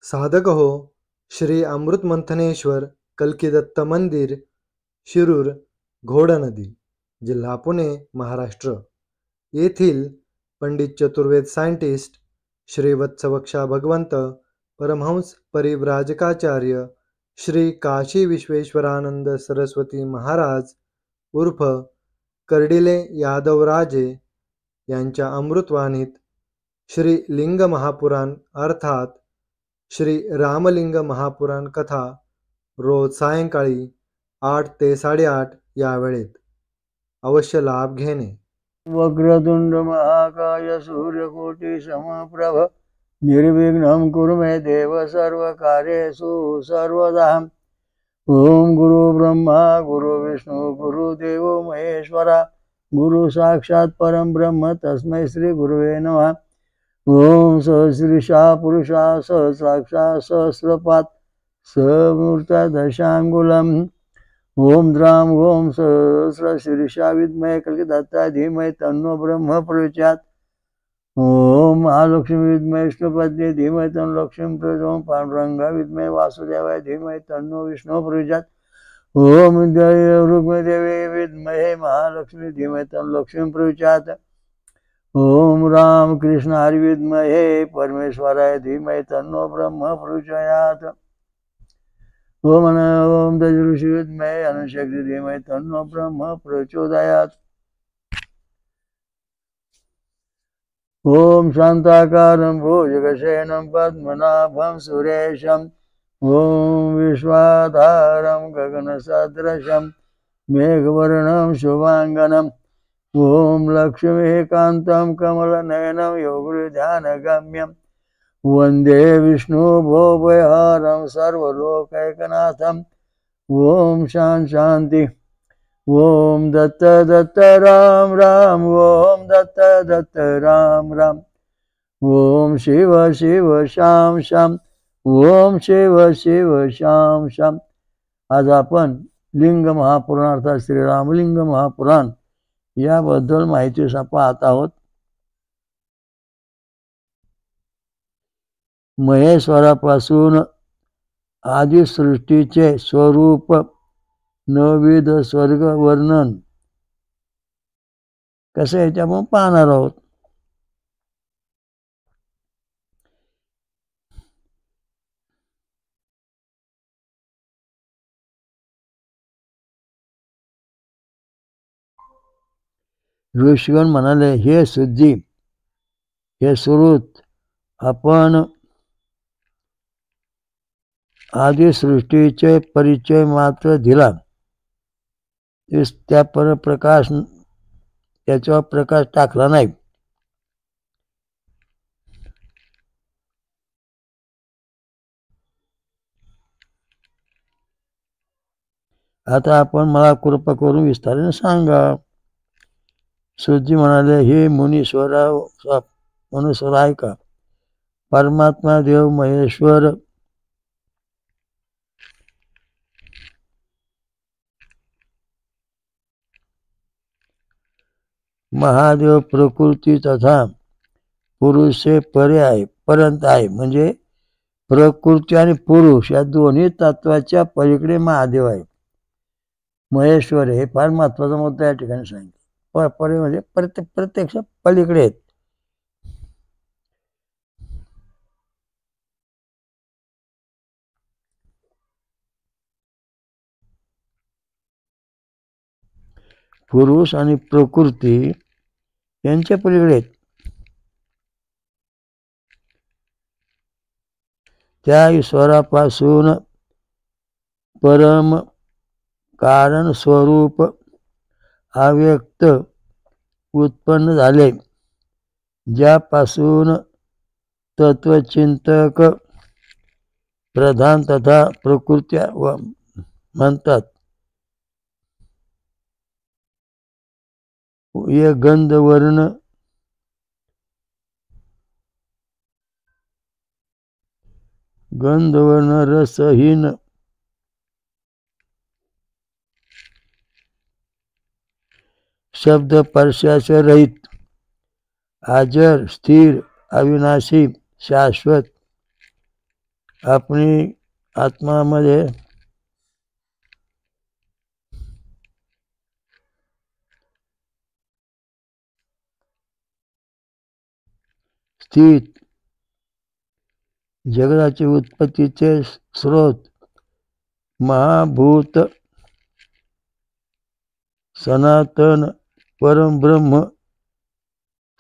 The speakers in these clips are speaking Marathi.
साधक हो. श्री अमृत मंथनेश्वर कल्किदत्त मंदिर, शिरूर, घोडनदी, जिल्हा पुणे, महाराष्ट्र येथील पंडित चतुर्वेद सायंटिस्ट श्री वत्सवक्षा भगवंत परमहंस परिव्राजकाचार्य श्री काशी विश्वेश्वरानंद सरस्वती महाराज उर्फ कर्डिले यादवराजे यांच्या अमृतवाणीत श्री लिंग महापुराण अर्थात श्री रामलिंग महापुराण कथा रोज सायंकाळी 8 ते 8:30 या वेळेत अवश्य लाभ घेणे. वक्रतुंड महाकाय सूर्यकोटि समप्रभ निर्विघ्नं कुरु मे देव सर्वकार्येषु सर्वदा. ओम गुरु ब्रह्मा गुरु विष्णु गुरु देवो महेश्वरा गुरु साक्षात् परम ब्रह्म तस्मै श्री गुरुवे नमः. ओम सहस्रीशा पुरुषा सहस्राक्षा सहस्रपात समूर्ता दशांगुलम. ओम द्राम ओम सहस्रशीर्षा विद्महे कल्किदत्ताय धीमहि तन्नो ब्रह्म प्रचोदयात्. ओम महालक्ष्मी विद्महे विष्णुपत्नी धीमहि तन्नो लक्ष्मी प्रचोदयात्. पांडुरंगा विद्महे वासुदेवाय धीमहि तन्नो विष्णु प्रचोदयात्. ओम रुक्मिदेवी विद्महे महालक्ष्मी धीमहि तन्नो लक्ष्मी प्रचोदयात्. ओम राम कृष्ण हरि विद्महे परमेश्वराय धीमहि तन्नो ब्रह्म प्रचोदयात्. ओम दजऋषि विद्महे अनुशक्ति धीमहि तन्नो ब्रह्म प्रचोदयात्. ओम शांताकारं भुजगशयनं पद्मनाभं सुरेशं. ओम विश्वाधारं गगनसदृशं मेघवर्णं शुभांगनं. ओम लक्ष्मीकान्तं कमलनयनं योगध्यानगम्यं. वंदे विष्णु भोभयहारं सर्वलोकैकनाथं. ओम शांति. ओम दत्त दत्त राम राम ओम दत्त दत्त राम राम. ओम शिव शिव श्याम श्याम ओम शिव शिव श्याम श्याम. आज आपण लिंग महापुराण अर्थात श्री रामलिंग महापुराण याबद्दल माहिती पाहत आहोत. महेश्वरापासून आदिसृष्टीचे स्वरूप नवविध स्वर्ग वर्णन कसं आहे ते आपण पाहणार आहोत. ऋषीगण म्हणाले, हे सिद्धी, हे सुहृत, आपण आदिसृष्टीचे परिचय मात्र दिला, त्या परप्रकाश त्याच्यावर प्रकाश टाकला नाही. आता आपण मला कृपा करून विस्ताराने सांगा. सुद्धी म्हणाले, हे मनुष्वर ऐका. परमात्मा देव महेश्वर महादेव प्रकृती तथा पुरुष से पर्यंत आहे. म्हणजे प्रकृती आणि पुरुष या दोन्ही तत्वाच्या पलीकडे महादेव आहे. महेश्वर हे फार महत्वाचा मुद्दा या ठिकाणी सांगितलं. परे म्हणजे प्रत्यक्ष पलीकडे आहेत. पुरुष आणि प्रकृती यांच्या पलीकडे आहेत. त्या ईश्वरापासून परम कारण स्वरूप अव्यक्त उत्पन्न झाले, ज्यापासून तत्वचिंतक प्रधान तथा प्रकृती म्हणतात. ये गंधवर्ण रसहीन शब्द स्पर्शाचे रहित, अजर, स्थिर, अविनाशी, शाश्वत, आपणी आत्मामध्ये स्थित जगताचे उत्पत्तीचे स्रोत महाभूत सनातन परमब्रह्म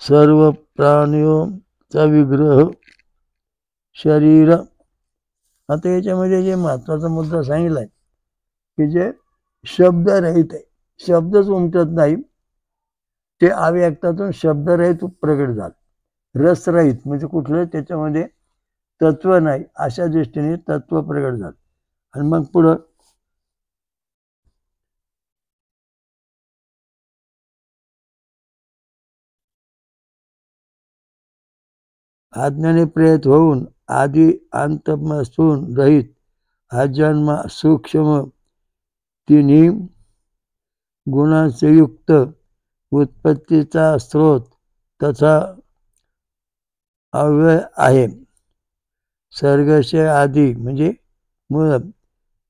सर्व प्राणीचा विग्रह शरीर. आता याच्यामध्ये जे महत्वाचा मुद्दा सांगितलाय की जे शब्दरहित आहे, शब्दच उमटत नाही, ते अव्यक्तातून शब्दरहित प्रगट झालं. रसरहित म्हणजे कुठलं त्याच्यामध्ये तत्व नाही, अशा दृष्टीने तत्व प्रगट झालं. आणि मग पुढं आज्ञाने प्रेरित होऊन आदि अंतपासून रहित अजन्म सूक्ष्म तिन्ही गुणांचे युक्त उत्पत्तीचा स्रोत तथा अव्यय आहे. सर्गशे आदी म्हणजे मूळ,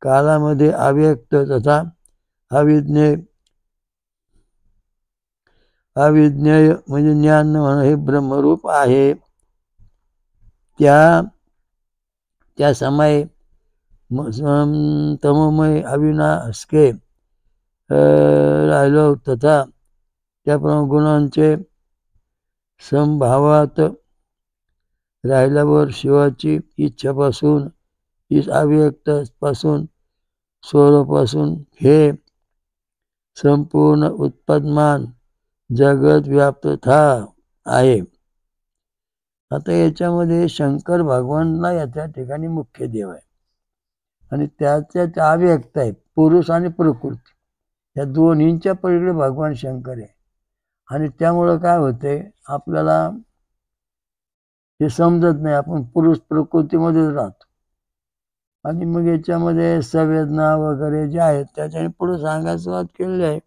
कालामध्ये अव्यक्त तथा अविज्ञेय म्हणजे ज्ञान हे ब्रह्मरूप आहे. त्या समय तमोमय अविनाशके राहिलो तथा त्याप्रमाणे गुणांचे संभावात राहिल्यावर शिवाची इच्छापासून अव्यक्तापासून स्वरूपासून हे संपूर्ण उत्पादमान जगत व्याप्त आहे. आता याच्यामध्ये शंकर भगवानला याच्या ठिकाणी मुख्य देव आहे आणि त्याच्या अव्यक्त आहे पुरुष आणि प्रकृती, या दोन्हींच्या पलीकडे भगवान शंकर आहे. आणि त्यामुळं काय होते, आपल्याला हे समजत नाही, आपण पुरुष प्रकृतीमध्येच राहतो. आणि मग याच्यामध्ये संवेदना वगैरे जे आहेत त्याच्याने पुढे सांगायला सुरुवात केलेली आहे.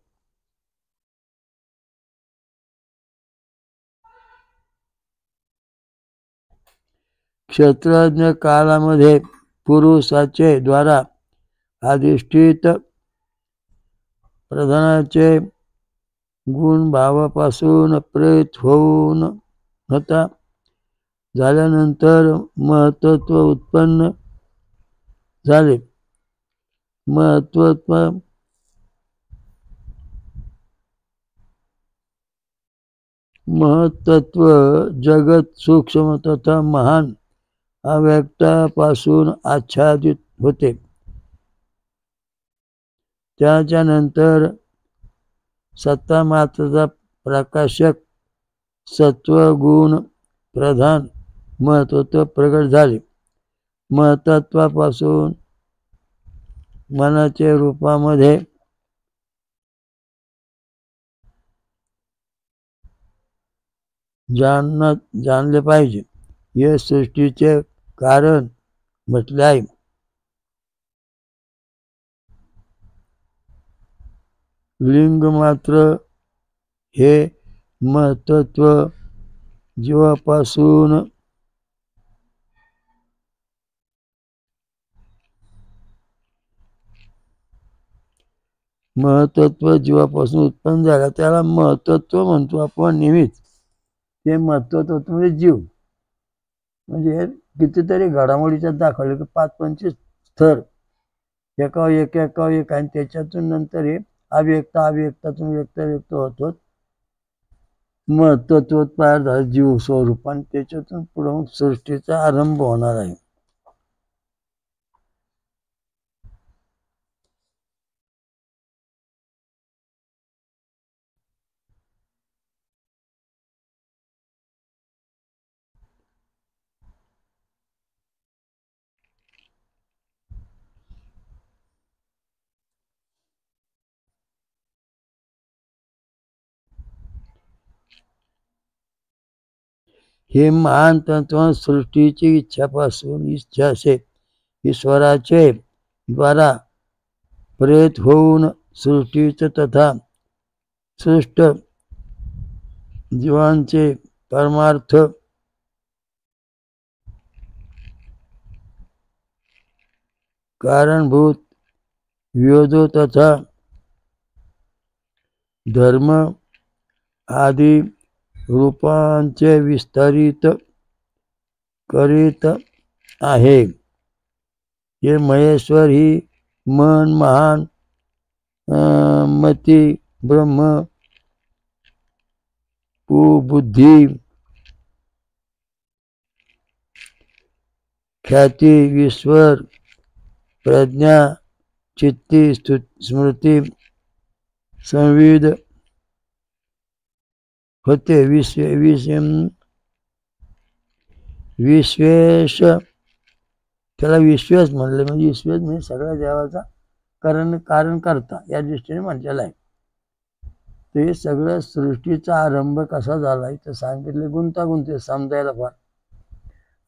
क्षेत्रज्ञ काळामध्ये पुरुषाचे द्वारा अधिष्ठित प्रधानाचे गुण भावापासून प्रेरित होऊन होता झाल्यानंतर महत्त्व उत्पन्न झाले. महत्त्व जगत सूक्ष्म तथा महान अव्यक्तापासून आच्छादित होते. त्याच्यानंतर सत्ता मात्राचा प्रकाशक सत्वगुण प्रधान महत्त्व प्रगट झाले. महत्त्वापासून मनाचे रूपामध्ये जाणले पाहिजे. हे सृष्टीचे कारण म्हटले आहे. लिंग मात्र हे महत्त्व जीवापासून उत्पन्न झाला, त्याला महत्त्व म्हणतो आपण नेहमीच. ते महत्त्व म्हणजे जीव, म्हणजे कितीतरी घडामोडीच्या दाखवले की 5-25 स्तर एका एक आणि त्याच्यातून नंतर हे अव्यक्तातून व्यक्त होतो. महत्त्व तयार झालं जीव स्वरूप आणि त्याच्यातून पुढे सृष्टीचा आरंभ होणार आहे. हे महान तत्व सृष्टीची इच्छापासून इच्छासे ईश्वराचे द्वारा प्रेरित होऊन सृष्टीचे तथा सृष्ट जीवांचे परमार्थ कारणभूत वियोजो तथा धर्म आदी रूपांचे विस्तारित करीत आहे. हे महेश्वर ही मन, महान, मती, ब्रह्म, बुद्धी, ख्याती, ईश्वर, प्रज्ञा, चित्ती, स्मृती, संविद होते. विश्वेश त्याला विश्वेश म्हणले, म्हणजे विश्वेश म्हणजे सगळ्या देवाचा कारण करता या दृष्टीने म्हटलेलं आहे. ते सगळं सृष्टीचा आरंभ कसा झाला तर सांगितले. गुंतागुंती समजायला फार,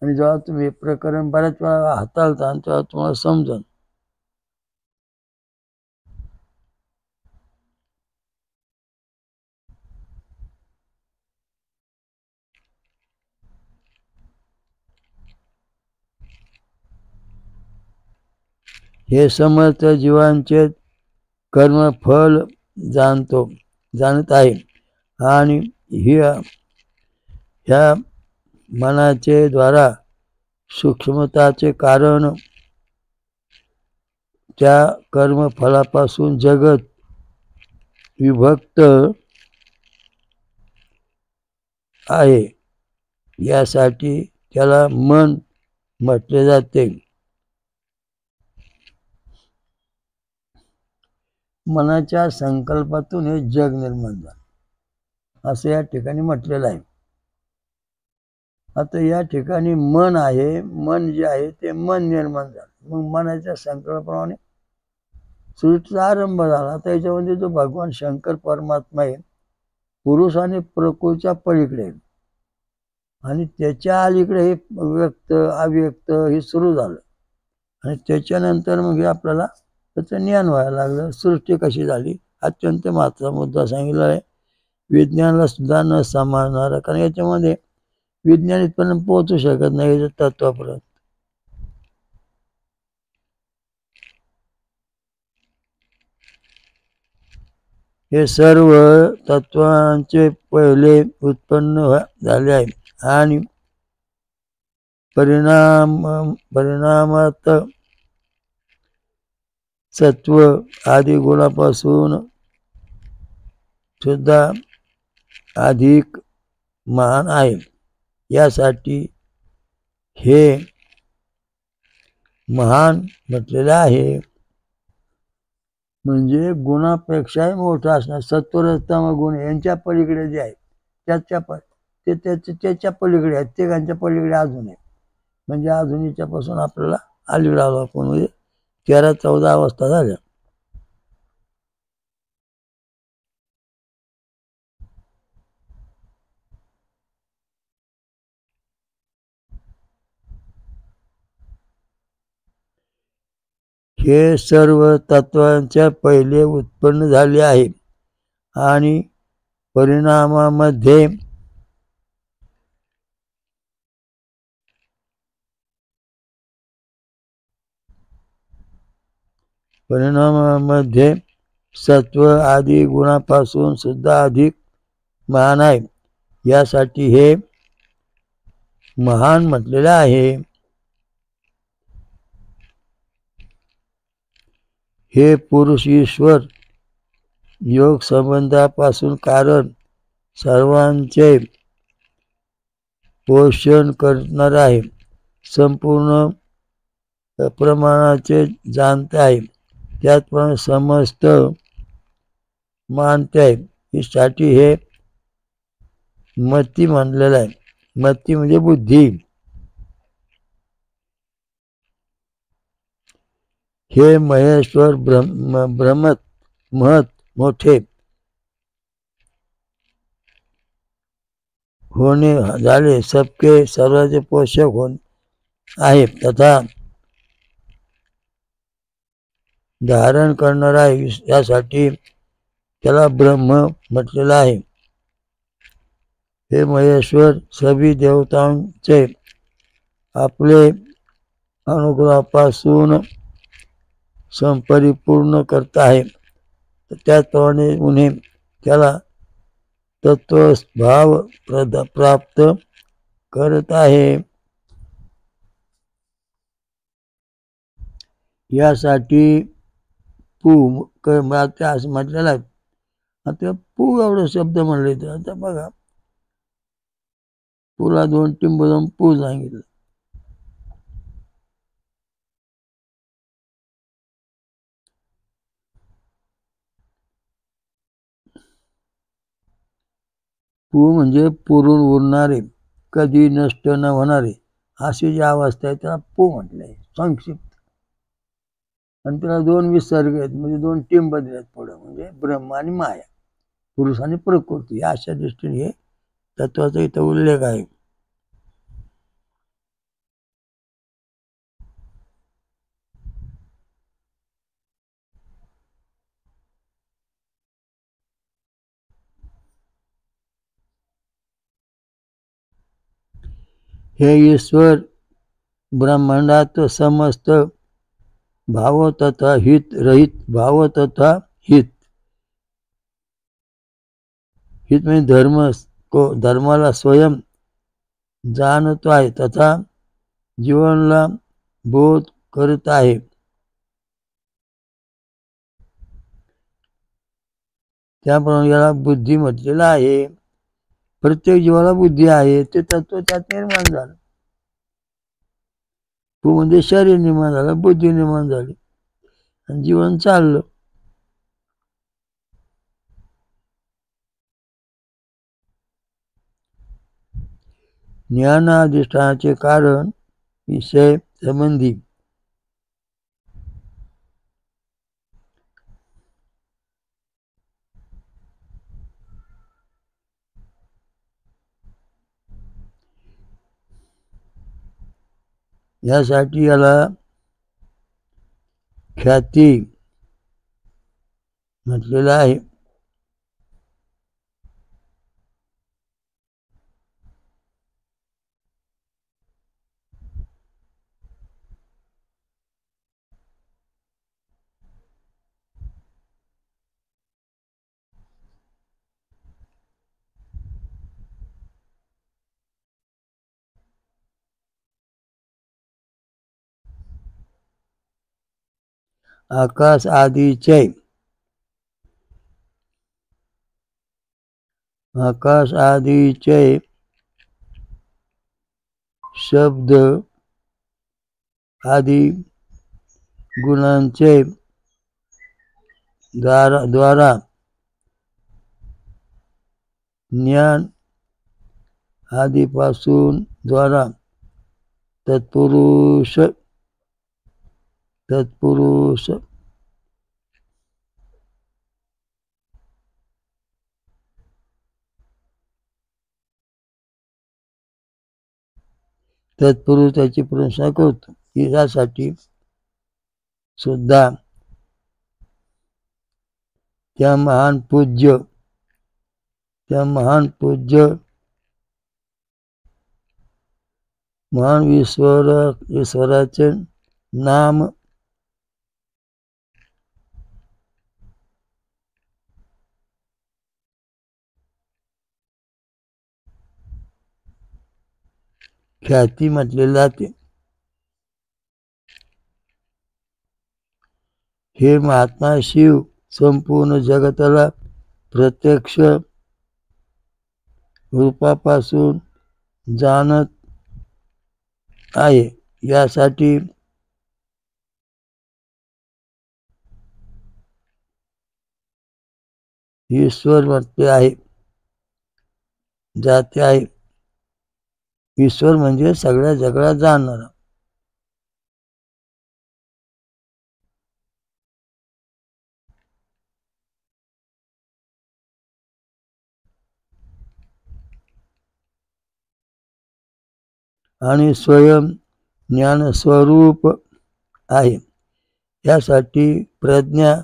आणि जेव्हा तुम्ही प्रकरण बऱ्याच वेळा हाताळता तेव्हा तुम्हाला समजन. हे समर्थ जीवांचे कर्मफल जाणत आहे, आणि ह्या मनाचे द्वारा सूक्ष्मताचे कारण त्या कर्मफलापासून जगत विभक्त आहे. यासाठी त्याला मन म्हटले जाते. मनाच्या संकल्पातून हे जग निर्माण झालं असं या ठिकाणी म्हटलेलं आहे. आता या ठिकाणी मन आहे, मन जे आहे ते मन निर्माण झालं. मग मनाच्या संकल्पाप्रमाणे सृष्टीचा आरंभ झाला. आता याच्यामध्ये जो भगवान शंकर परमात्मा आहे, पुरुष आणि प्रकृतीच्या पलीकडे, आणि त्याच्या अलीकडे हे व्यक्त अव्यक्त हे सुरू झालं. आणि त्याच्यानंतर मग हे आपल्याला त्याचं ज्ञान व्हायला लागलं. सृष्टी कशी झाली अत्यंत महत्त्वाचा मुद्दा सांगितला आहे. विज्ञानाला सुद्धा न सांभाळणारा, कारण याच्यामध्ये विज्ञान इथपर्यंत पोहोचू शकत नाही याच्या तत्वापर्यंत. हे सर्व तत्वांचे पहिले उत्पन्न झाले आहे, आणि परिणामात सत्व आदी गुणापासून सुद्धा अधिक महान आहे. यासाठी हे महान म्हटलेले आहे. म्हणजे गुणापेक्षाही मोठा असणार. सत्वरजतम गुण यांच्या पलीकडे जे आहे त्याच्या पलीकडे आहेत, तिघांच्या पलीकडे अजून आहे. म्हणजे अजून याच्यापासून आपल्याला अलीकडे आलो आपण, म्हणजे 13-14 अवस्था झाल्या. हे सर्व तत्वांच्या पहिले उत्पन्न झाले आहे, आणि परिणामामध्ये सत्व आदी गुणापासून सुद्धा अधिक महान आहे. यासाठी हे महान म्हटलेले आहे. हे पुरुष ईश्वर योग संबंधापासून कारण सर्वांचे पोषण करणार आहे. संपूर्ण प्रमाणाचे जाणते आहे, त्याचप्रमाणे समस्त मानते आहे. यासाठी हे मती म्हणलेलं आहे. मती म्हणजे बुद्धी. हे महेश्वर महत मोठे होणे झाले, सबके सर्वांचे पोषक होणे आहे, तथा धारण करणार आहे. यासाठी त्याला ब्रह्म म्हटलेलं आहे. हे महेश्वर सभी देवतांचे आपले अनुग्रहापासून संपरिपूर्ण करत आहे. त्याचप्रमाणे उन्हे त्याला तत्वभाव प्राप्त करत आहे. यासाठी असं म्हटलेलं आहे. आता पू एवढा शब्द म्हणले तर आता बघा, पुला 2 टिंब जाऊन पू सांगितलं. पू म्हणजे पुरून उरणारे, कधी नष्ट न होणारे, अशी जी अवस्था आहे त्याला पू म्हटलंय संक्षिप्त. आणि त्याला 2 विसर्ग आहेत, म्हणजे 2 टिंब दिलेत पुढं, म्हणजे ब्रह्म आणि माया, पुरुष आणि प्रकृती. अशा दृष्टीने हे तत्वाचा इथं उल्लेख आहे. हे ईश्वर ब्रह्मांडात समस्त भाव तथा हित रहित, भाव तथा हित, हित म्हणजे धर्माला स्वयं जाणतो आहे तथा जीवनाला बोध करत आहे. त्याप्रमाणे याला बुद्धी म्हटलेलं आहे. प्रत्येक जीवाला बुद्धी आहे, ते तत्व त्यात निर्माण झालं. तू म्हणजे शरीर निर्माण झालं, बुद्धी निर्माण झाली आणि जीवन चाललं. ज्ञानाधिष्ठानाचे कारण विषय संबंधी यासाठी याला ख्याती म्हटलेलं आहे. आकाश आदीचे शब्द आदी गुणांचे द्वारा ज्ञान आदीपासून द्वारा तत्पुरुष त्याची प्रशंसा करतो. यासाठी सुद्धा त्या महान पूज्य महान ईश्वराचे नाम ख्याती म्हटले जाते. हे महात्मा शिव संपूर्ण जगताला प्रत्यक्ष रूपापासून जाणत आहे. यासाठी ईश्वर म्हटले आहे जाते आहे. ईश्वर म्हणजे सगळ्या जगाला जाणणारा. आणि स्वयं ज्ञान स्वरूप आहे. यासाठी प्रज्ञा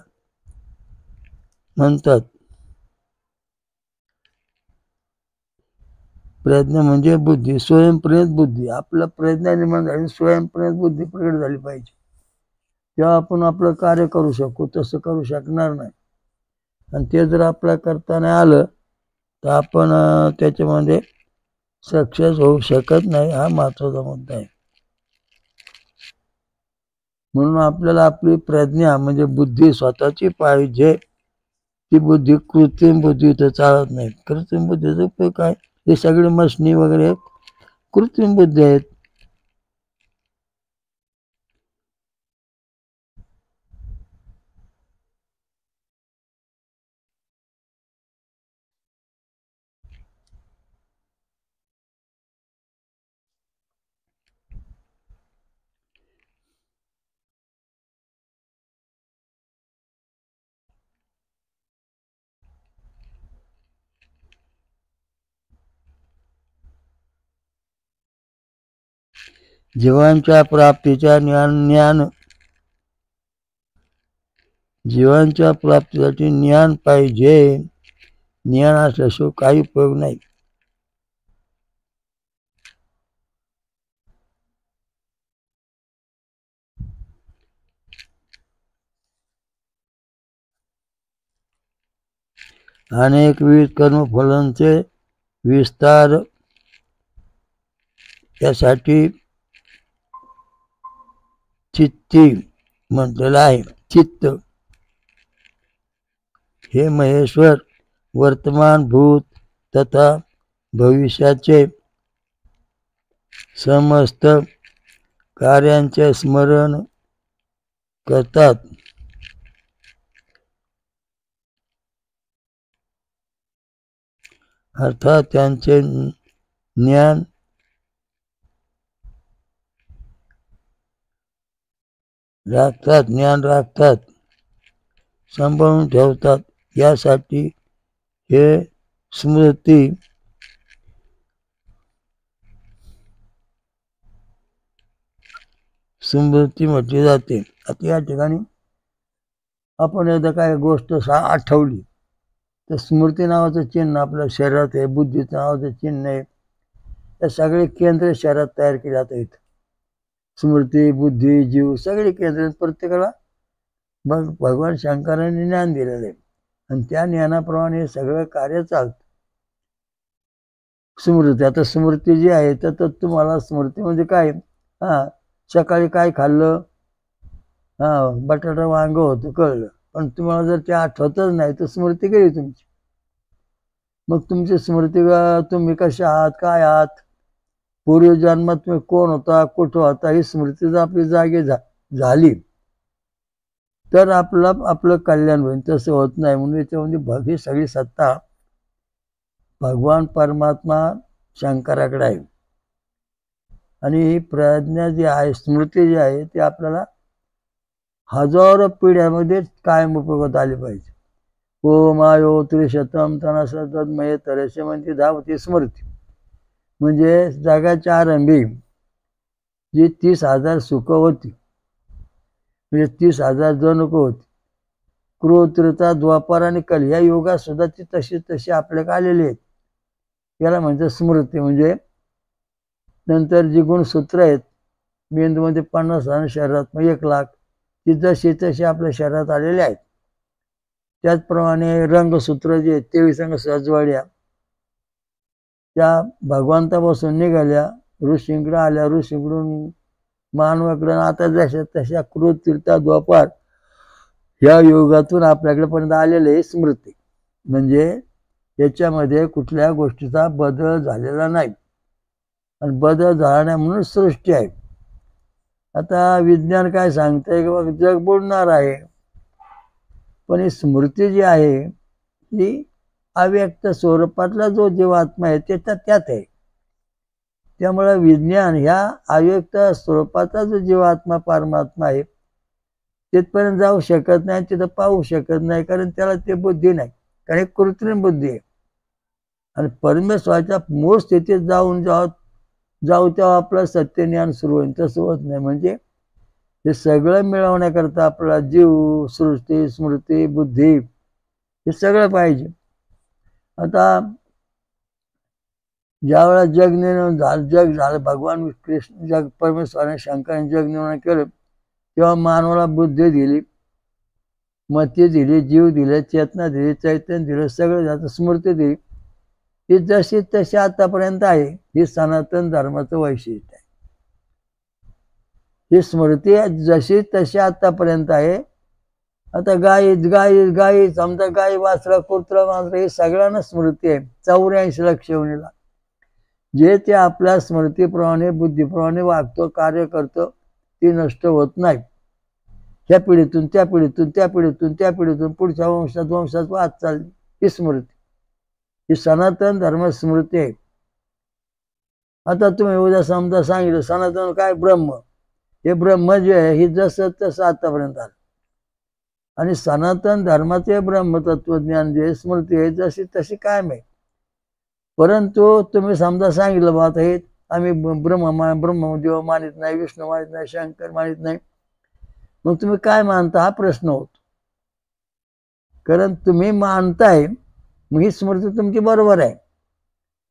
म्हणतात. प्रज्ञा म्हणजे बुद्धी, स्वयंप्रेरित बुद्धी. आपला प्रज्ञा निर्माण झाली, स्वयंप्रेरित बुद्धी प्रकट झाली पाहिजे. तेव्हा आपण आपलं कार्य करू शकू, तसं करू शकणार नाही. आणि ते जर आपल्या करता नाही आलं तर आपण त्याच्यामध्ये सक्सेस होऊ शकत नाही. हा महत्वाचा मुद्दा आहे. म्हणून आपल्याला आपली प्रज्ञा म्हणजे बुद्धी स्वतःची पाहिजे. ती बुद्धी कृत्रिम बुद्धी तर चालत नाही. कृत्रिम बुद्धीचा उपयोग काय? हे सगळे मशनी वगैरे कृत्रिम बुद्धी आहेत. जीवांच्या प्राप्तीच्या जीवांच्या प्राप्तीसाठी ज्ञान पाहिजे. ज्ञान असल्याशिवाय काही उपयोग नाही. अनेक विविध कर्मफलांचे विस्तार यासाठी चित्ती म्हटलेलं आहे. चित्त हे महेश्वर वर्तमान भूत तथा भविष्याचे समस्त कार्यांचे स्मरण करतात. अर्थात त्यांचे ज्ञान राखतात, सांभाळून ठेवतात. यासाठी हे स्मृती म्हटली जाते. आता या ठिकाणी आपण एकदा काय गोष्ट आठवली तर स्मृती नावाचं चिन्ह आपल्या शरीरात आहे, बुद्धीचं नावाचं चिन्ह आहे. हे सगळे केंद्र शरीरात तयार केले जातात. स्मृती, बुद्धी, जीव सगळे केंद्र प्रत्येकाला मग भगवान शंकरांनी ज्ञान दिलेलं आहे आणि त्या ज्ञानाप्रमाणे हे सगळं कार्य चालतं. स्मृती, आता स्मृती जी आहे तर तुम्हाला स्मृती म्हणजे काय? सकाळी काय खाल्लं, बटाटा वांग होतं कळलं, पण तुम्हाला जर ते आठवतच नाही तर स्मृती गेली तुमची. मग तुमची स्मृती तुम्ही कशा आहात, काय आहात, पूर्व जन्मात तुम्ही कोण होता, कुठं होता, ही स्मृती जर आपली जागी झाली तर आपलं कल्याण होईल. तसं होत नाही. म्हणून याच्यामध्ये ही सगळी सत्ता भगवान परमात्मा शंकराकडे आहे. आणि ही प्रज्ञा जी आहे, स्मृती जी आहे, ती आपल्याला हजारो पिढ्यामध्ये कायम उपयोगात आली पाहिजे. ओम आयो त्रिशतम तनसतमये तरसे म्हणजे धावती स्मृती. म्हणजे जगाच्या आरंभी जी 30,000 सुख होती, म्हणजे 30,000 जनुक होती. क्रोध, त्रेता, द्वापार आणि कल या युगात सुद्धा ती तशी आपल्याकडे आलेली आहेत. याला म्हणजे स्मृती. म्हणजे नंतर जी गुणसूत्र आहेत मेंदूमध्ये 50,000, शरीरात 1,00,000, ती जशी तशी आपल्या शरीरात आलेली आहेत. त्याचप्रमाणे रंगसूत्र जे 23 अंग सजवाड्या त्या भगवंतापासून निघाल्या, ऋषींकडे आल्या, ऋषींकडून मानवाकडे, आता जशा तशा क्रोध, तीर्था, द्वापार या युगातून आपल्याकडे पर्यंत आलेले स्मृती. म्हणजे याच्यामध्ये कुठल्या गोष्टीचा बदल झालेला नाही आणि बदल झाला नाही म्हणून सृष्टी आहे. आता विज्ञान काय सांगतंय की जग बुडणार आहे, पण ही स्मृती जी आहे ती अव्यक्त स्वरूपातला जो जीवात्मा आहे त्यात आहे. त्यामुळे विज्ञान ह्या अव्यक्त स्वरूपाचा जो जीवात्मा परमात्मा आहे तिथपर्यंत जाऊ शकत नाही, तिथं पाहू शकत नाही, कारण त्याला ते बुद्धी नाही, कारण कृत्रिम बुद्धी आहे. आणि परमेश्वराच्या मूळ स्थितीत जाऊ तेव्हा आपलं सत्य ज्ञान सुरू होईल. तसं होत नाही. म्हणजे हे सगळं मिळवण्याकरता आपला जीव, सृष्टी, स्मृती, बुद्धी हे सगळं पाहिजे. आता ज्यावेळेला जग झालं, भगवान कृष्ण परमेश्वराने शंकराने जग निर्माण केलं तेव्हा मानवाला बुद्धी दिली, मती दिली, जीव दिले, चेतना दिली, चैतन्य दिलं, सगळं जातं, स्मृती दिली. ही जशी तशी आतापर्यंत आहे. ही सनातन धर्माचं वैशिष्ट्य आहे. ही स्मृती जशी तशी आतापर्यंत आहे. आता गाई समजा गाई वासरा कुत्रा मांजरा हे सगळ्यांना स्मृती आहे. 84 लक्ष योनीला जे ते आपल्या स्मृतीप्रमाणे बुद्धीप्रमाणे वागतो, कार्य करतो, ती नष्ट होत नाही. ह्या पिढीतून त्या पिढीतून त्या पिढीतून त्या पिढीतून पुढच्या वंशात वाद चालली. ही स्मृती, ही सनातन धर्म स्मृती आहे. आता तुम्ही उद्या समजा सांगितलं सनातन काय ब्रह्म, हे ब्रह्म जे आहे हे जसं तसं आतापर्यंत आलं. आणि सनातन धर्माचे ब्रह्मतत्वज्ञान जे स्मृती आहे जशी तशी कायम आहे. परंतु तुम्ही समजा सांगितलं बा आता हे आम्ही ब्रह्मदेव मानित नाही, विष्णू मानित नाही, शंकर मानित नाही, मग तुम्ही काय मानता हा प्रश्न होतो. कारण तुम्ही मानताय मग ही स्मृती तुमची बरोबर आहे,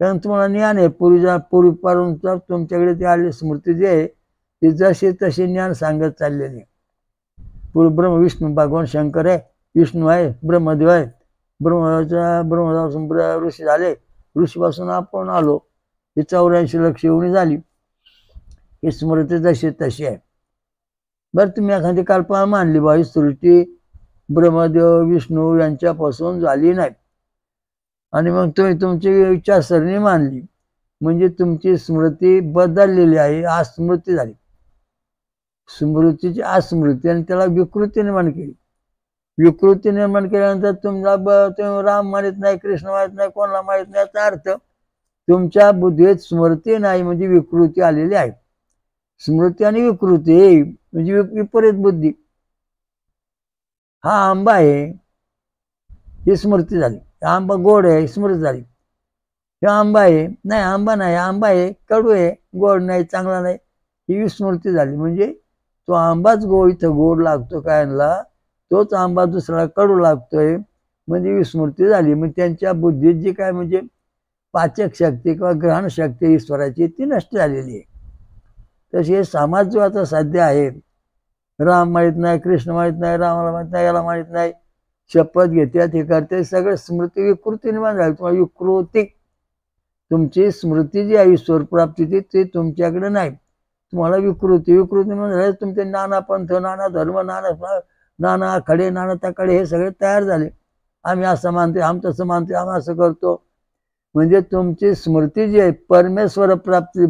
कारण तुम्हाला ज्ञान आहे. पूर्वीपासून तुमच्याकडे ती आलेली स्मृती जी आहे ती जशी तशी ज्ञान सांगत चाललेली आहे. ब्रह्म विष्णू भगवान शंकर आहे, विष्णू आहे, ब्रह्मदेव आहे, ब्रह्मदेवापासून ऋषी झाले, ऋषीपासून आपण आलो, ही 84 लक्ष योनी झाली. ही स्मृती जशी तशी आहे. बरं तुम्ही एखादी कल्पना मानली बा ही सृष्टी ब्रह्मदेव विष्णू यांच्यापासून झाली नाही, आणि मग तुम्ही तुमची विचारसरणी मानली, म्हणजे तुमची स्मृती बदललेली आहे, अस्मृती झाली. स्मृतीची अस्मृती आणि त्याला विकृती निर्माण केली. विकृती निर्माण केल्यानंतर तुम्ही राम मानित नाही, कृष्ण मानित नाही, कोणाला मानित नाही, याचा अर्थ तुमच्या बुद्धीत स्मृती नाही म्हणजे विकृती आलेली आहे. स्मृती आणि विकृती म्हणजे विपरीत बुद्धी. हा आंबा आहे ही स्मृती झाली, आंबा गोड आहे ही स्मृती झाली. हे आंबा आहे, नाही आंबा नाही, आंबा आहे कडू आहे, गोड नाही, चांगला नाही, ही विस्मृती झाली. म्हणजे तो आंबाच इथं गोड लागतो कायला, तोच आंबा दुसरा कडू लागतोय, म्हणजे विस्मृती झाली. मग त्यांच्या बुद्धीत जी काय म्हणजे पाचक शक्ती किंवा ग्रहण शक्ती ईश्वराची ती नष्ट झालेली आहे. तशी हे समाज जो आता सध्या आहे, राम माहित नाही, कृष्ण माहित नाही, रामाला माहित नाही, याला माहित नाही, शपथ घेतात हे करते, सगळं स्मृती विकृती निर्माण झाली. तुम्हाला विकृती, तुमची स्मृती जी आहे ईश्वर प्राप्तीची ती तुमच्याकडे नाही, तुम्हाला विकृती निर्माण झाली. तुमचे नाना पंथ, नाना धर्म, नाना आखाडे, नाना तकाडे हे सगळे तयार झाले. आम्ही असं मानतोय, आम्ही तसं मानतोय, आम्ही असं करतो. म्हणजे तुमची स्मृती जी आहे परमेश्वर प्राप्ती,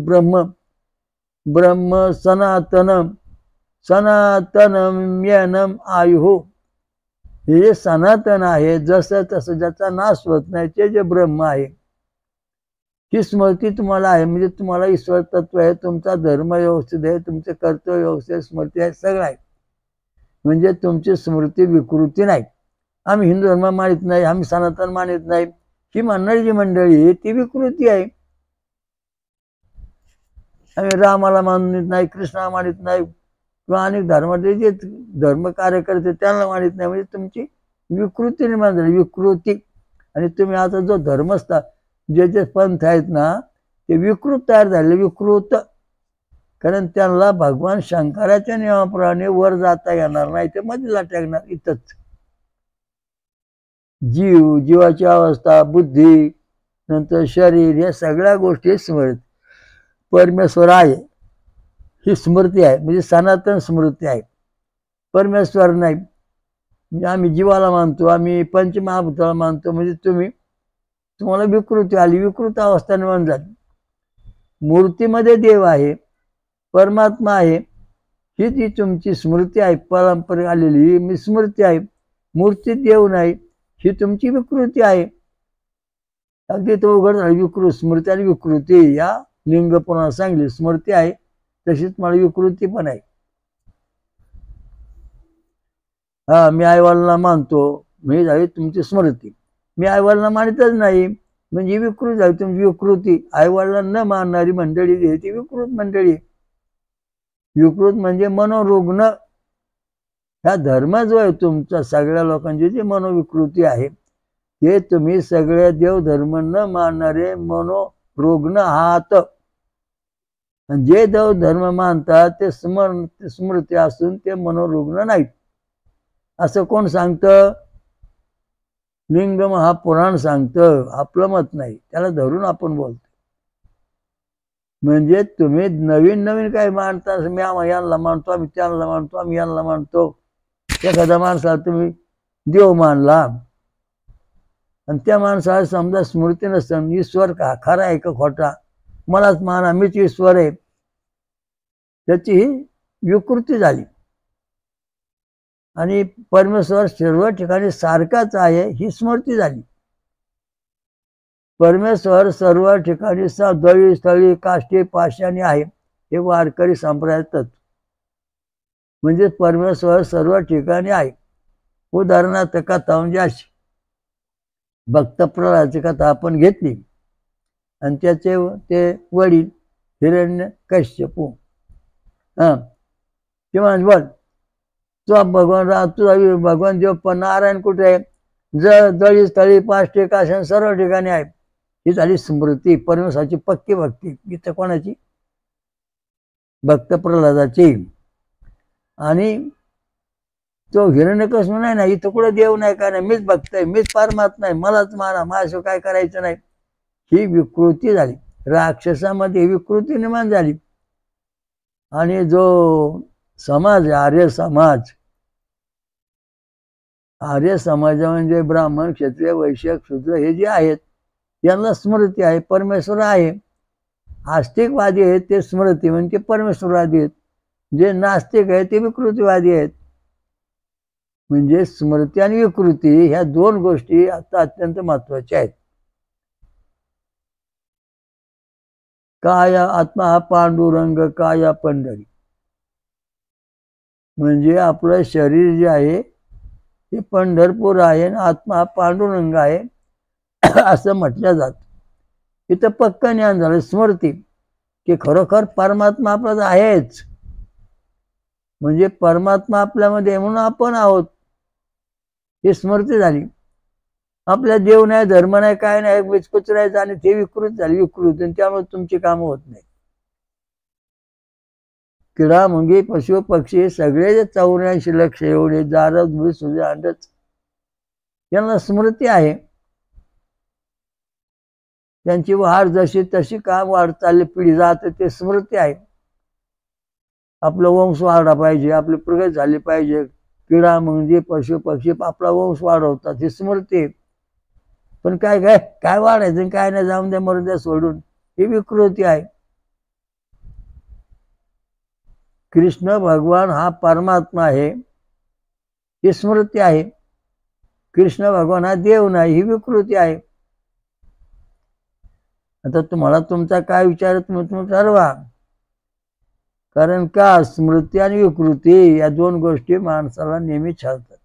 ब्रह्म सनातनम येनम आयुः, हे जे सनातन आहे जसं तसं ज्याचा नाश होत नाही ते जे ब्रह्म आहे, ही स्मृती तुम्हाला आहे. म्हणजे तुम्हाला ईश्वर तत्व आहे, तुमचा धर्म व्यवस्थित आहे, तुमचे कर्तव्य व्यवस्थित, स्मृती आहे, सगळं आहे. म्हणजे तुमची स्मृती विकृती नाही. आम्ही हिंदू धर्म मानित नाही, आम्ही सनातन मानित नाही, ही म्हणणारी जी मंडळी ती विकृती आहे. आम्ही रामाला मानित नाही, कृष्णाला मानित नाही, किंवा अनेक धर्माचे जे धर्म कार्य करते त्यांना मानित नाही, म्हणजे तुमची विकृती निर्माण झाली, विकृती. आणि तुम्ही आता जो धर्मस्था जे पंथ आहेत ना ते विकृत तयार झाले, विकृत. कारण त्यांना भगवान शंकराच्या नियमाप्रमाणे वर जाता येणार नाही, ते मध्ये लाटणार इथंच. जीवाची अवस्था, बुद्धी, नंतर शरीर, या सगळ्या गोष्टी स्मृती परमेश्वर आहे, ही स्मृती आहे. म्हणजे सनातन स्मृती आहे, परमेश्वर नाही. म्हणजे आम्ही जीवाला मानतो, आम्ही पंचमहाभूताला मानतो, म्हणजे तुम्हाला विकृती आली, विकृत अवस्था निर्माण झाली. मूर्तीमध्ये देव आहे, परमात्मा आहे, ही ती तुमची स्मृती आहे, परंपरे आलेली ही स्मृती आहे. मूर्तीत देव नाही, ही तुमची विकृती आहे. अगदी तो उघड झाली विकृत स्मृती आणि विकृती. या लिंग पुन्हा सांगली स्मृती आहे, तशीच मला विकृती पण आहे. हा, मी आईवडिलांना मानतो, मी झाली तुमची स्मृती. मी आईवडिलांना मानितच नाही, म्हणजे विकृत झाली तुमची विकृती. आईवडिलांना न मानणारी मंडळी ती विकृत मंडळी. विकृत म्हणजे मनोरुग्ण. हा धर्म जो आहे तुमचा, सगळ्या लोकांची जी मनोविकृती आहे, हे तुम्ही सगळे देव धर्म न मानणारे मनोरुग्ण आहात. आणि जे देव धर्म मानतात ते स्मृती असून ते मनोरुग्ण नाहीत, असं कोण सांगतं? लिंग महापुराण सांगतं, आपलं मत नाही, त्याला धरून आपण बोलतो. म्हणजे तुम्ही नवीन नवीन काही मानता, मी यांना मानतो, आम्ही त्यांना मानतो, आम्ही यांना मानतो. एखाद्या माणसाला तुम्ही देव मानला आणि त्या माणसाला समजा स्मृती नसतं, ईश्वर का खरा आहे का खोटा, मलाच माना, मीच ईश्वर आहे, त्याची ही विकृती झाली. आणि परमेश्वर सर्व ठिकाणी सारखाच आहे ही स्मृती झाली. परमेश्वर सर्व ठिकाणी दळी स्थळी काष्टी पाषाणी आहे, हे वारकरी संप्रदायातच. म्हणजे परमेश्वर सर्व ठिकाणी आहे. उदाहरणार्थ कथा म्हणजे अशी, भक्त प्रल्हादाची कथा आपण घेतली आणि त्याचे ते वडील हिरण्यकश्यपू ते म्हणजे बोल तुझा भगवान देव पण नारायण कुठे आहे? दळी स्थळी पाष्टी काशन सर्व ठिकाणी आहे. ही झाली स्मृती, परमेश्वराची पक्की भक्ती. इथं कोणाची? भक्त प्रल्हादाची. आणि तो हिरण्यकश्यप नाही ना, इथं कुठं देव नाही, काय नाही, मीच भक्त आहे, मीच परमात्मा आहे, मलाच माना, माझ्याशिवाय काय करायचं नाही, ही विकृती झाली. राक्षसामध्ये विकृती निर्माण झाली. आणि जो समाज आहे आर्य समाज म्हणजे ब्राह्मण क्षत्रिय वैश्य शूद्र हे जे आहेत यांना स्मृती आहे, परमेश्वर आहे. आस्तिकवादी आहेत ते स्मृती म्हणजे परमेश्वरवादी आहेत. जे नास्तिक आहेत ते विकृतीवादी आहेत. म्हणजे स्मृती आणि विकृती ह्या दोन गोष्टी आता अत्यंत महत्वाच्या आहेत. काया आत्मा हा पांडुरंग काया पंढरी. म्हणजे आपलं शरीर जे आहे हे पंढरपूर आहे आणि आत्मा हा पांडुरंग आहे असं म्हटलं जात. इथं पक्का ज्ञान झालं स्मृती की खरोखर परमात्मा आपला आहेच. म्हणजे परमात्मा आपल्यामध्ये म्हणून आपण आहोत, ही स्मृती झाली. आपल्या देव नाही, धर्म नाही, काय नाही, विचकुचरायचं आणि ते विकृत झाली विकृत, आणि त्यामुळे तुमची कामं होत नाही. किडा मुंगी पशु पक्षी सगळे जे 84 लक्ष एवढे जारद मृत सुजे अंडच यांना स्मृती आहे. त्यांची वाढ जशी तशी काम वाढ चालली, पिढी जाते, ते स्मृती आहे. आपला वंश वाढला पाहिजे, आपली प्रगती झाली पाहिजे, किडा म्हणजे पशु पक्षी आपला वंश वाढवतात, ही स्मृती. पण काय काय काय वाढायचं काय नाही, जाऊन द्या मरून द्या सोडून, ही विकृती आहे. कृष्ण भगवान हा परमात्मा आहे, ही स्मृती आहे. कृष्ण भगवान हा देव नाही, ही विकृती आहे. आता तुम्हाला तुमचा काय विचार तुम्ही ठरवा. कारण का स्मृती आणि विकृती या दोन गोष्टी माणसाला नेहमी छळतात.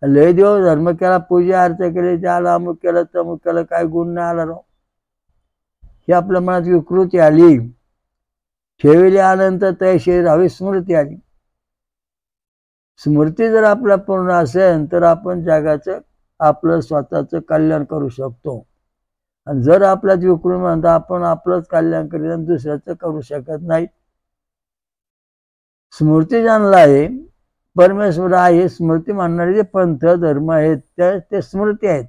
लय देव धर्म केला, पूजा अर्चा केली, त्याला अमुक केलं तमुक केलं, काय गुण नाही आला, ही आपल्या मनात विकृती आली. ठेवले आनंतर तैसे राहावी स्मृती आली. स्मृती जर आपला पूर्ण असेल तर आपण जगाचं आपलं स्वतःचं कल्याण करू शकतो. आणि जर आपल्यात विकृती म्हणता आपण आपलंच कल्याण करीत आणि दुसऱ्याचं करू शकत नाही. स्मृती जाणला आहे परमेश्वर आहे, स्मृती मानणारे जे पंथ धर्म आहेत ते स्मृती आहेत.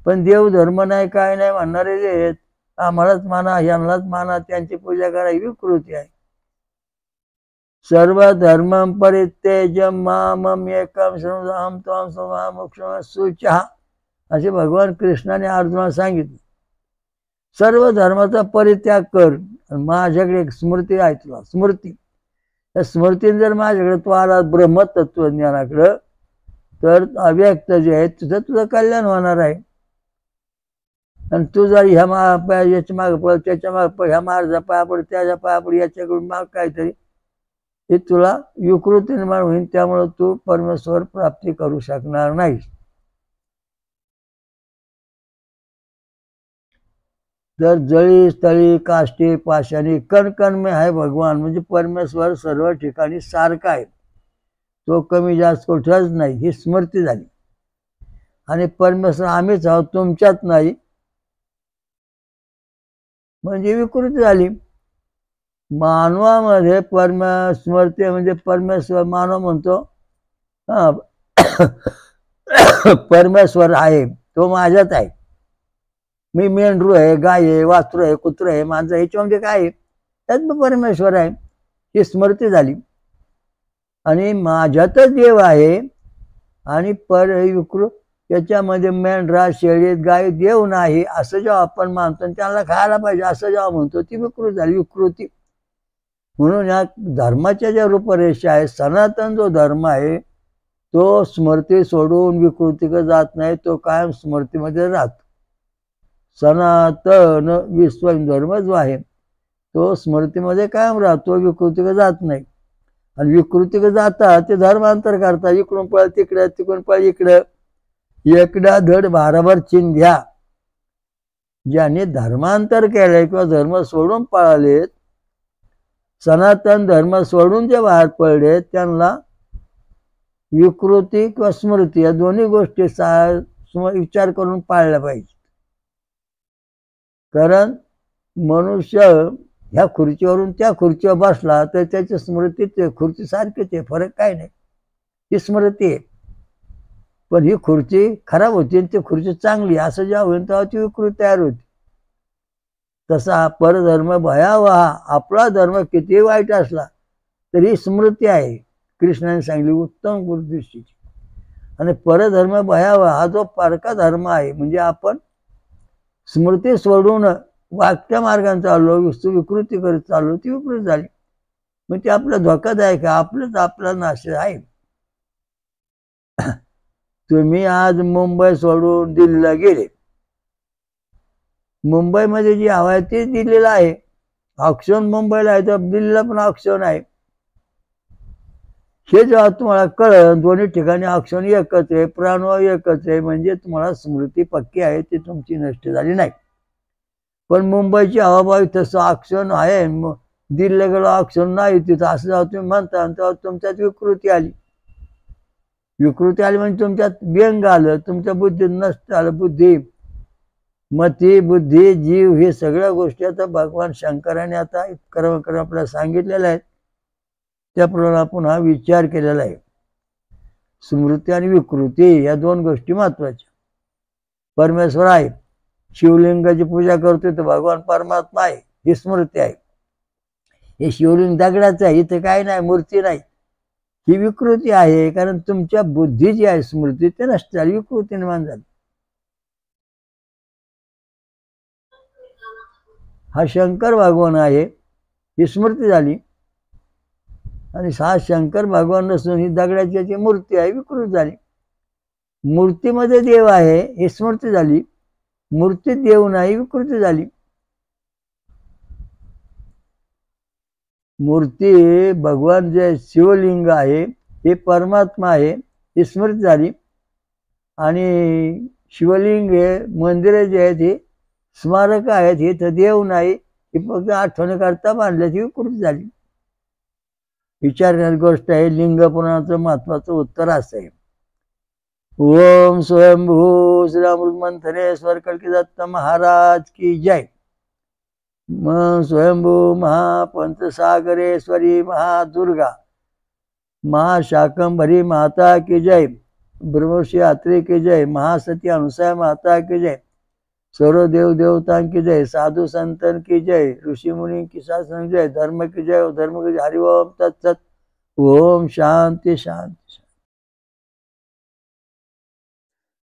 पण देव धर्म नाही काय नाही म्हणणारे जे आहेत, आम्हालाच माना, यांनाच माना, त्यांची पूजा करा, ही विकृती आहे. सर्व धर्म परित्यज्य माम एकम शरणं त्वां शरणं शुचः असे भगवान कृष्णाने अर्जुनाला सांगितले. सर्व धर्माचा परित्याग कर, माझ्याकडे एक स्मृती आहे, तुला स्मृती. त्या स्मृतीने जर माझ्याकडे तू आला ब्रह्मतत्वज्ञानाकडं तर अव्यक्त जे आहे तुझं कल्याण होणार आहे. आणि तू जर ह्या याच्या मागे पड, त्याच्या मागे पड, ह्या मार्गा पाया पड, त्याच्या पाया पड, याच्याकडून माग काहीतरी, हे तुला विकृती निर्माण होईल. त्यामुळे तू परमेश्वर प्राप्ती करू शकणार नाही. जर जळी स्थळी काष्टी पाषाणी कण कण में आहे भगवान, म्हणजे परमेश्वर सर्व ठिकाणी सारखा आहे, तो कमी जास्त कुठलाच नाही, ही स्मृती झाली. आणि परमेश्वर आम्हीच आहोत, तुमच्यात नाही. म्हणजे विकृती झाली. मानवामध्ये स्मृती म्हणजे परमेश्वर, मानव म्हणतो हा परमेश्वर आहे, तो माझ्यात आहे. मी मेंढरू आहे, गाय आहे, वासरू आहे, कुत्र आहे, माणसं, ह्याच्यामध्ये काय आहे, त्यात परमेश्वर आहे, ही स्मृती झाली. आणि माझ्यातच देव आहे आणि विकृत त्याच्यामध्ये मेंढरा, शेळीत, गाय देव नाही असं जेव्हा आपण मानतो, त्याला खायला पाहिजे असं जेव्हा म्हणतो, ती विकृत झाली, विकृती. म्हणून या धर्माच्या ज्या रूपरेषा आहे, सनातन जो धर्म आहे तो स्मृती सोडून विकृतीकडे जात नाही, तो कायम स्मृतीमध्ये राहतो. सनातन विश्व धर्म जो आहे तो स्मृतीमध्ये कायम राहतो, विकृतीकडे जात नाही. आणि विकृतीकडे जातात ते धर्मांतर करतात, इकडून पळ तिकडे, तिकडून पळ इकडं, एकदा धड भाराभर चिंध्या. ज्याने धर्मांतर केलंय किंवा धर्म सोडून पळालेत, सनातन धर्म सोडून जे बाहेर पडले, त्यांना विकृती किंवा स्मृती या दोन्ही गोष्टी विचार करून पाळल्या पाहिजे. कारण मनुष्य ह्या खुर्चीवरून त्या खुर्चीवर बसला तर त्याची स्मृती ते खुर्ची सारखीच आहे, फरक काय नाही, ही स्मृती आहे. पण ही खुर्ची खराब होती आणि ती खुर्ची चांगली असं जेव्हा होईल तेव्हा ती विकृती तयार होती. तसा परधर्म भयावहा, आपला धर्म किती वाईट असला तरी स्मृती आहे, कृष्णाने सांगितली उत्तम गुरुदृष्टीची. आणि परधर्म भयावहा हा जो परका धर्म आहे, म्हणजे आपण स्मृती सोडून वाक्य मार्गाने चाललो, विकृती करत चाललो, ती विकृती झाली. मग ते आपलं धोकादायक आहे, आपलंच आपला नाश आहे. तुम्ही आज मुंबई सोडून दिल्लीला गेले, मुंबईमध्ये जी हवा आहे तीच दिल्लीला आहे, ऑक्सिजन मुंबईला आहे तर दिल्लीला पण ऑक्सिजन आहे. हे जेव्हा तुम्हाला कळलं दोन्ही ठिकाणी ऑक्सिजन एकच आहे, प्राणवायू एकच आहे, म्हणजे तुम्हाला स्मृती पक्की आहे, ती तुमची नष्ट झाली नाही. पण मुंबईची हवाबावी तसं ऑक्सिजन आहे, दिल्लीला गेलो ऑक्सिजन नाही तिथं असं जेव्हा तुम्ही म्हणता, तेव्हा तुमच्यात विकृती आली. विकृती आली म्हणजे तुमच्यात व्यंग आलं, तुमच्या बुद्धीत नष्ट आलं. बुद्धी, मती, बुद्धी, जीव हे सगळ्या गोष्टी आता भगवान शंकराने आता कर्म आपल्याला सांगितलेल्या आहेत, त्याप्रमाणे आपण हा विचार केलेला आहे. स्मृती आणि विकृती या दोन गोष्टी महत्वाच्या. परमेश्वर आहे, शिवलिंगाची पूजा करतोय तर भगवान परमात्मा आहे, ही स्मृती आहे. हे शिवलिंग दगडाचं आहे, इथे काय नाही, मूर्ती नाही, ही विकृती आहे. कारण तुमच्या बुद्धी जी आहे स्मृती ते नष्ट झाली, विकृती निर्माण झाली. हा शंकर भगवान आहे, ही स्मृती झाली. आणि हा शंकर भगवान नसून ही दगडाची मूर्ती आहे, विकृती झाली. मूर्तीमध्ये देव आहे, ही स्मृती झाली. मूर्तीत देव नाही, विकृती झाली. मूर्ती भगवान जे शिवलिंग आहे हे परमात्मा आहे, ही स्मृती झाली. आणि शिवलिंग हे मंदिरे जे आहेत हे स्मारक आहेत, हे तर देव नाही, ही फक्त आठवणीकरता बांधल्याची विकृती झाली. विचार करण्याची गोष्ट आहे. लिंग पुराणाचं महत्वाचं उत्तर असं आहे. ओम स्वयंभू श्री अमृत मंथनेश्वर कल्की दत्त महाराज की जय. स्वयंभू महापंचसागरेश्वरी महादुर्गा महाशाकंभरी माता की जय. ब्रह्मर्षि यात्री की जय. महासती अनुसया माता की जय. सर्व देव देवता की जय. साधु संतन की जय. ऋषि मुनि की शासन जय. धर्म की जय. धर्म की जय. हरि ओम तत्सत. ओम शांती शांती.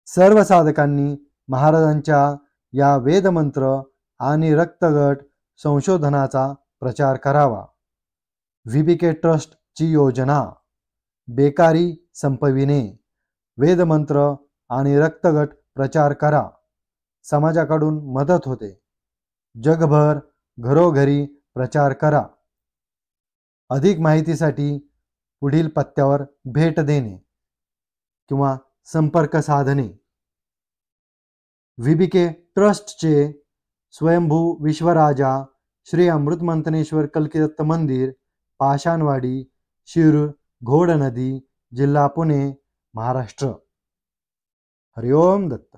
सर्व साधकांनी महाराजांच्या या वेदमंत्र आणि रक्तगट संशोधनाचा प्रचार करावा. VBK ट्रस्टची योजना बेकारी संपविणे. वेदमंत्र आणि रक्तगट प्रचार करा, समाजाकडून मदत होते. जगभर घरोघरी प्रचार करा. अधिक माहितीसाठी पुढील पत्त्यावर भेट देणे किंवा संपर्क साधणे. VBK ट्रस्टचे स्वयंभू विश्वराजा श्री अमृत मंथनेश्वर कल्कीदत्त मंदिर, पाषाणवाडी, शिरूर, घोडनदी, जिल्हा पुणे, महाराष्ट्र. हरि ओम दत्त.